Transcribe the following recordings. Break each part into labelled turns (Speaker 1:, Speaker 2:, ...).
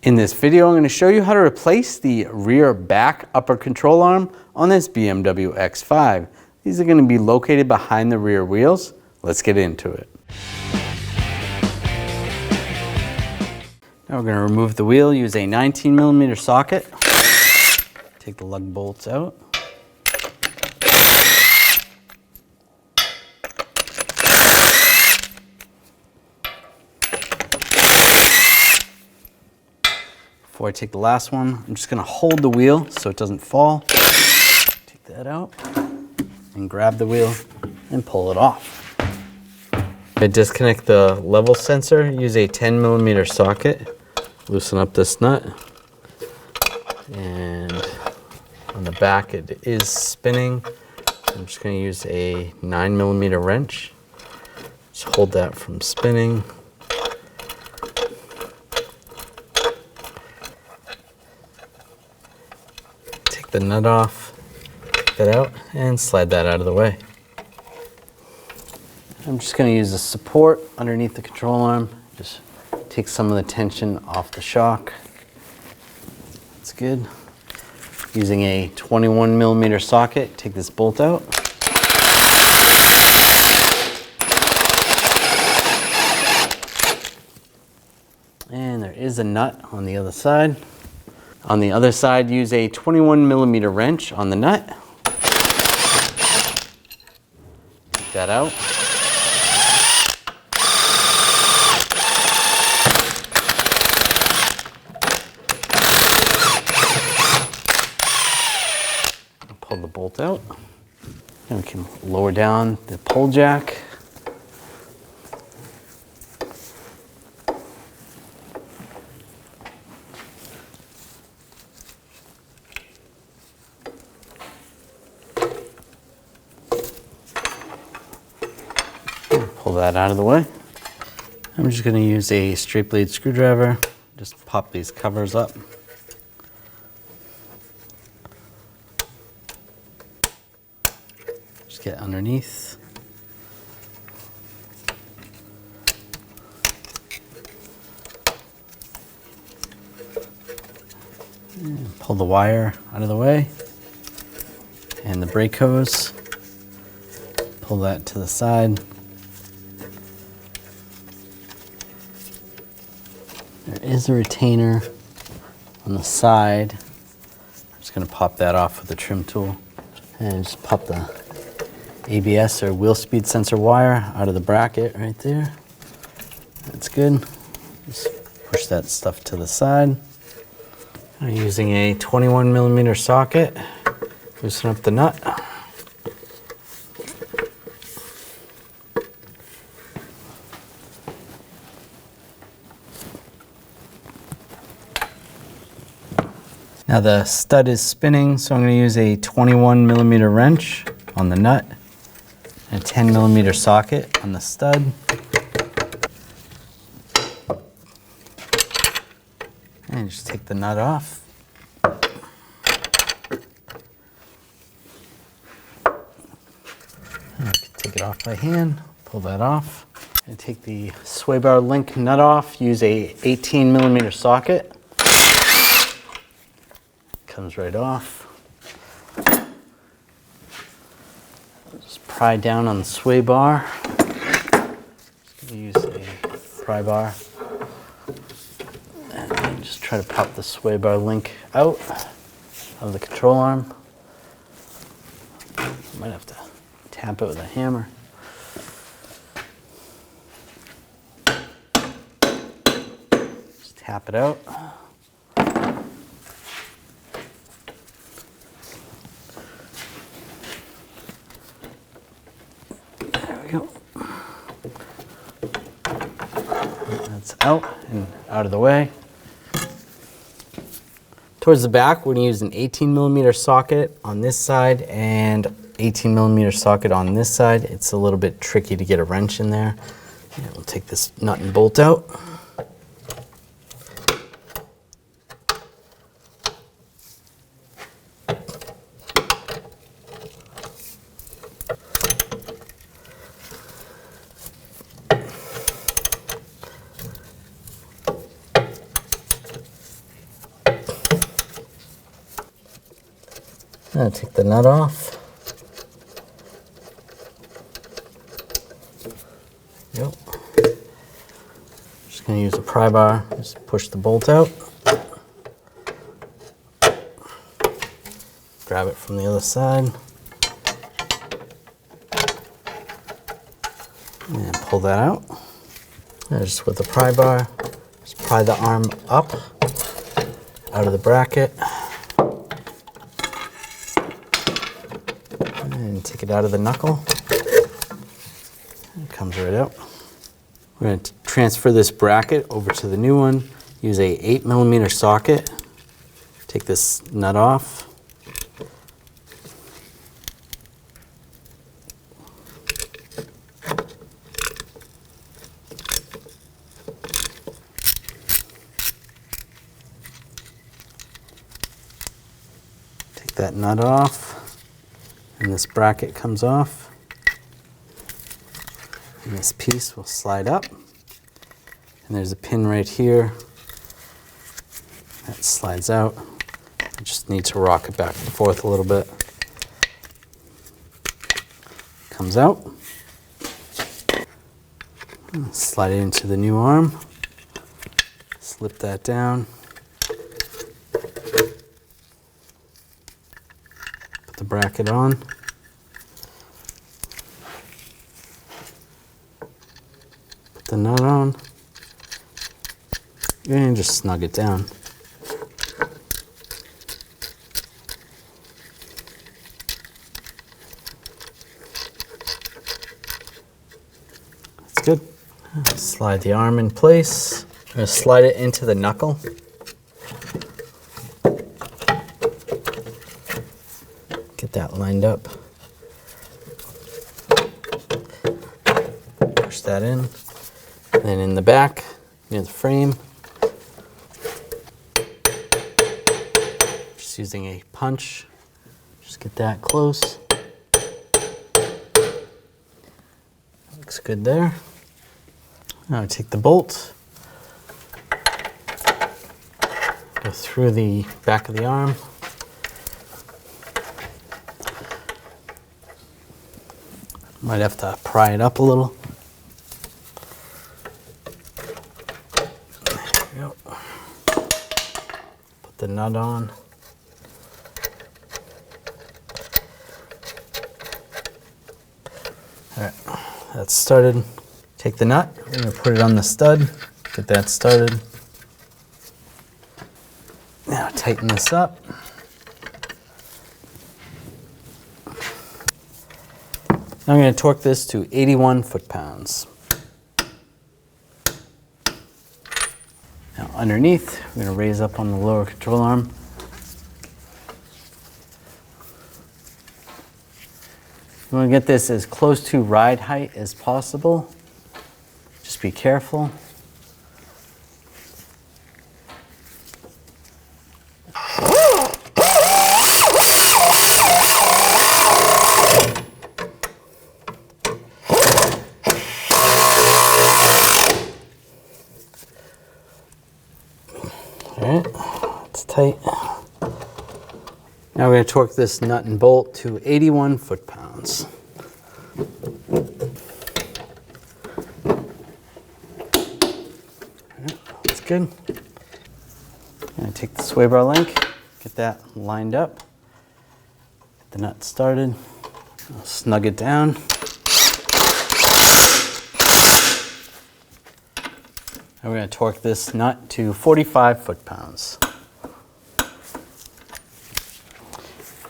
Speaker 1: In this video, I'm going to show you how to replace the rear back upper control arm on this BMW X5. These are going to be located behind the rear wheels. Let's get into it. Now we're going to remove the wheel, use a 19mm socket. Take the lug bolts out. Before I take the last one, I'm just going to hold the wheel so it doesn't fall. Take that out and grab the wheel and pull it off. I disconnect the level sensor, use a 10mm socket, loosen up this nut, and on the back it is spinning. I'm just going to use a 9mm wrench, just hold that from spinning. The nut off, take that out, and slide that out of the way. I'm just going to use a support underneath the control arm, just take some of the tension off the shock. That's good. Using a 21mm socket, take this bolt out. And there is a nut on the other side. On the other side, use a 21mm wrench on the nut. Take that out. Pull the bolt out. And we can lower down the pull jack. Pull that out of the way. I'm just going to use a straight blade screwdriver, just pop these covers up. Just get underneath. And pull the wire out of the way. And the brake hose. Pull that to the side. There is a retainer on the side. I'm just going to pop that off with the trim tool and just pop the ABS or wheel speed sensor wire out of the bracket right there. That's good. Just push that stuff to the side. I'm using a 21mm socket. Loosen up the nut. Now the stud is spinning, so I'm going to use a 21mm wrench on the nut and a 10mm socket on the stud. And just take the nut off. And I can take it off by hand, pull that off. And take the sway bar link nut off, use a 18mm socket. Comes right off. Just pry down on the sway bar. Just gonna use a pry bar. And just try to pop the sway bar link out of the control arm. Might have to tap it with a hammer. Just tap it out. That's out and out of the way. Towards the back, we're going to use an 18mm socket on this side and 18mm socket on this side. It's a little bit tricky to get a wrench in there. And we'll take this nut and bolt out. Now take the nut off. Yep. Just going to use a pry bar, just push the bolt out. Grab it from the other side. And pull that out. And just with the pry bar, just pry the arm up out of the bracket. And take it out of the knuckle. It comes right out. We're going to transfer this bracket over to the new one. Use a 8mm socket. Take this nut off. Take that nut off, and this bracket comes off. And this piece will slide up, and there's a pin right here that slides out. You just need to rock it back and forth a little bit. Comes out. Slide it into the new arm. Slip that down. Put the bracket on. The nut on, and just snug it down. That's good. Slide the arm in place. I'm going to slide it into the knuckle. Get that lined up. Push that in. And then in the back, near the frame, just using a punch, just get that close. Looks good there. Now take the bolt, go through the back of the arm. Might have to pry it up a little. Put the nut on. All right, that's started. Take the nut, we're going to put it on the stud, get that started. Now tighten this up. Now I'm going to torque this to 81 foot-pounds. Now underneath, we're going to raise up on the lower control arm. You want to get this as close to ride height as possible. Just be careful. Alright, it's tight. Now we're going to torque this nut and bolt to 81 foot-pounds. That's good. I'm going to take the sway bar link, get that lined up, get the nut started, I'll snug it down. And we're going to torque this nut to 45 foot-pounds.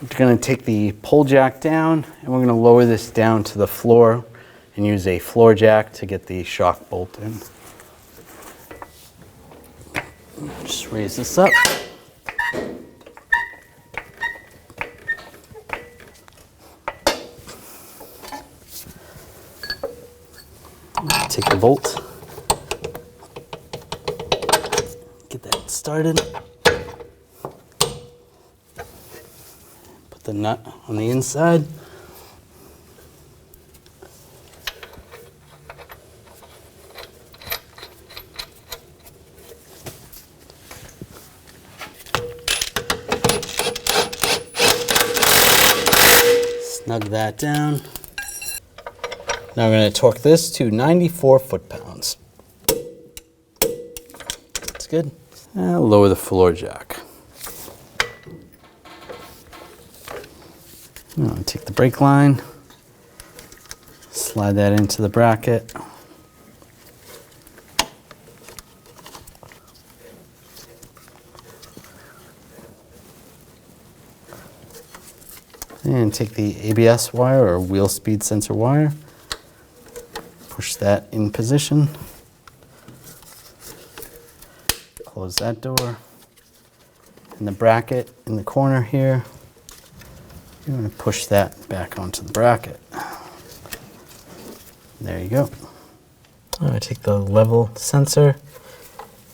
Speaker 1: We're going to take the pull jack down and we're going to lower this down to the floor and use a floor jack to get the shock bolt in. Just raise this up. Take the bolt. Get that started. Put the nut on the inside. Snug that down. Now we're going to torque this to 94 foot-pounds. That's good. And lower the floor jack. Now take the brake line, slide that into the bracket. And take the ABS wire or wheel speed sensor wire, push that in position, close that door, and the bracket in the corner here, you're going to push that back onto the bracket. There you go. I'm going to take the level sensor,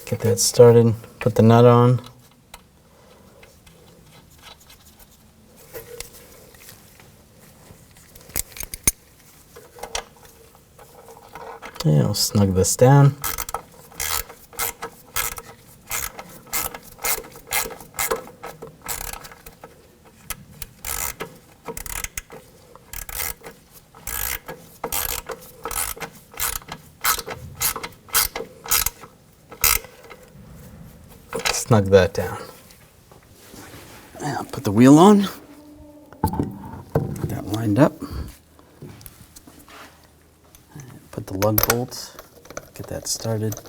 Speaker 1: get that started, put the nut on. And I'll snug this down. Snug that down. And I'll put the wheel on. Get that lined up. Put the lug bolts, get that started.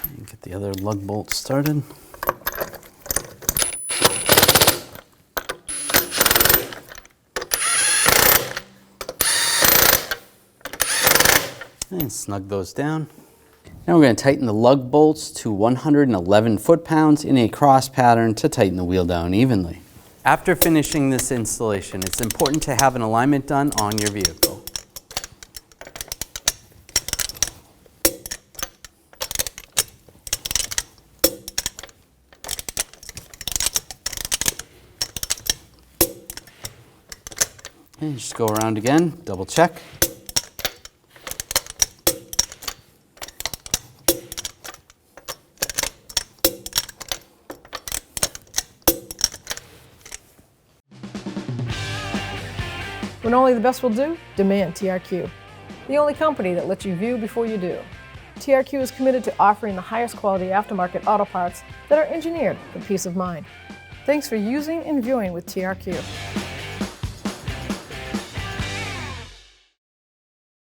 Speaker 1: And get the other lug bolts started. And snug those down. Now we're going to tighten the lug bolts to 111 foot-pounds in a cross pattern to tighten the wheel down evenly. After finishing this installation, it's important to have an alignment done on your vehicle. And just go around again, double check.
Speaker 2: When only the best will do, demand TRQ. The only company that lets you view before you do. TRQ is committed to offering the highest quality aftermarket auto parts that are engineered for peace of mind. Thanks for using and viewing with TRQ.